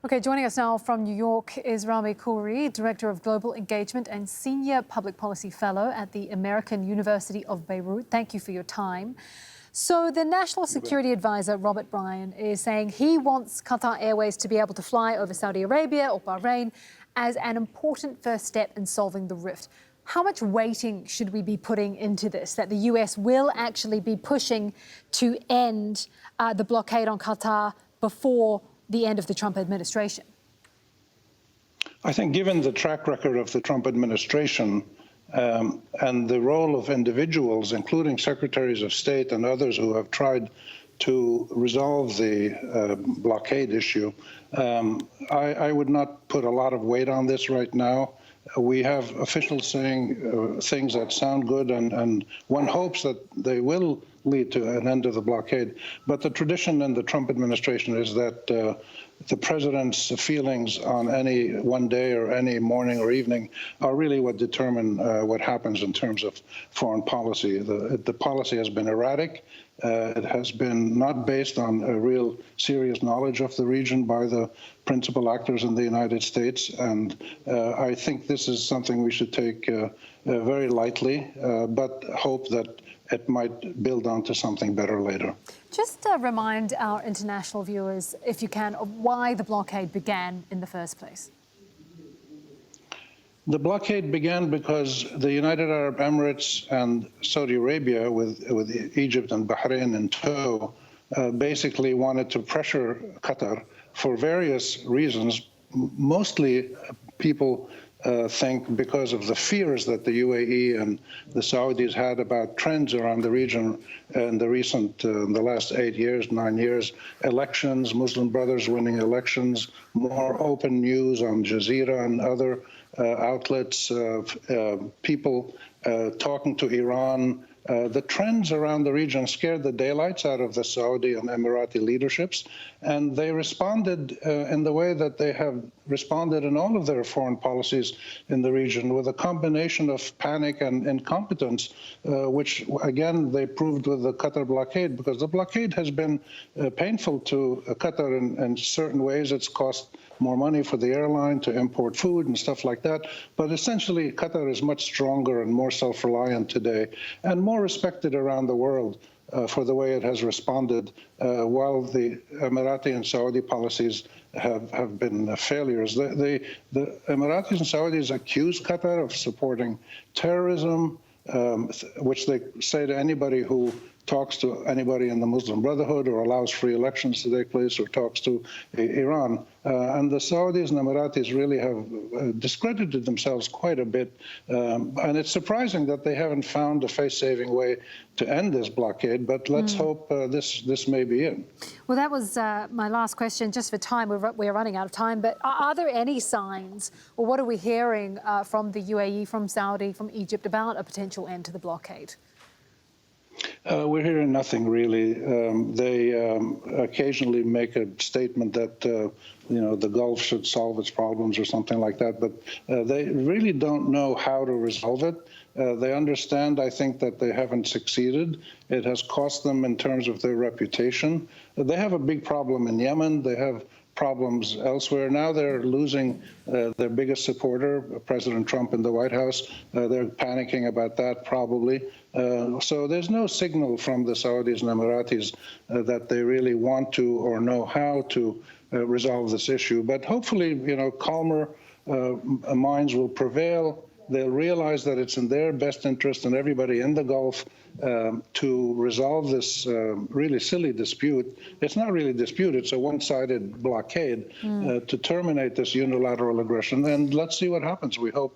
Okay, joining us now from New York is Rami Khouri, Director of Global Engagement and Senior Public Policy Fellow at the American University of Beirut. Thank you for your time. So the National Security Advisor, Robert Bryan, is saying he wants Qatar Airways to be able to fly over Saudi Arabia or Bahrain as an important first step in solving the rift. How much weighting should we be putting into this, that the US will actually be pushing to end the blockade on Qatar before the end of the Trump administration? I think given the track record of the Trump administration and the role of individuals, including secretaries of state and others who have tried to resolve the blockade issue, I would not put a lot of weight on this right now. We have officials saying things that sound good, and one hopes that they will lead to an end of the blockade. But the tradition in the Trump administration is that the president's feelings on any one day or any morning or evening are really what determine what happens in terms of foreign policy. The policy has been erratic. It has been not based on a real serious knowledge of the region by the principal actors in the United States. And I think this is something we should take very lightly, but hope that it might build onto something better later. Just remind our international viewers, if you can, of why the blockade began in the first place. The blockade began because the United Arab Emirates and Saudi Arabia, with Egypt and Bahrain in tow, basically wanted to pressure Qatar for various reasons. Mostly people think because of the fears that the UAE and the Saudis had about trends around the region in the last 8 years, 9 years, elections, Muslim Brothers winning elections, more open news on Aljazeera and other outlets, people talking to Iran. The trends around the region scared the daylights out of the Saudi and Emirati leaderships, and they responded in the way that they have responded in all of their foreign policies in the region, with a combination of panic and incompetence, which, again, they proved with the Qatar blockade, because the blockade has been painful to Qatar in certain ways. It's cost more money for the airline to import food and stuff like that. But essentially, Qatar is much stronger and more self-reliant today and more respected around the world for the way it has responded, while the Emirati and Saudi policies have been failures. The Emiratis and Saudis accuse Qatar of supporting terrorism, which they say to anybody who talks to anybody in the Muslim Brotherhood or allows free elections to take place or talks to Iran. And the Saudis and Emiratis really have discredited themselves quite a bit. And it's surprising that they haven't found a face-saving way to end this blockade, but let's hope this may be it. Well, that was my last question, just for time. We're running out of time, but are there any signs, or what are we hearing from the UAE, from Saudi, from Egypt about a potential end to the blockade? We're hearing nothing really. They occasionally make a statement that the Gulf should solve its problems or something like that, but they really don't know how to resolve it. They understand, I think, that they haven't succeeded. It has cost them in terms of their reputation. They have a big problem in Yemen. They have problems elsewhere. Now they're losing their biggest supporter, President Trump, in the White House. They're panicking about that, probably. So there's no signal from the Saudis and Emiratis that they really want to or know how to resolve this issue. But hopefully, calmer minds will prevail. They'll realize that it's in their best interest and everybody in the Gulf to resolve this really silly dispute. It's not really a dispute, it's a one-sided blockade to terminate this unilateral aggression. And let's see what happens. We hope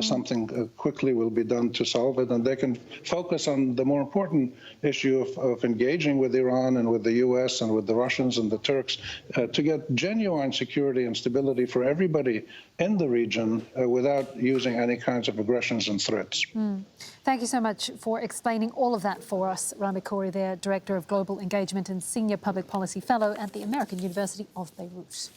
something quickly will be done to solve it, and they can focus on the more important issue of engaging with Iran and with the US and with the Russians and the Turks to get genuine security and stability for everybody in the region without using any kinds of aggressions and threats. Thank you so much for explaining all of that for us. Rami Khouri there, Director of Global Engagement and Senior Public Policy Fellow at the American University of Beirut.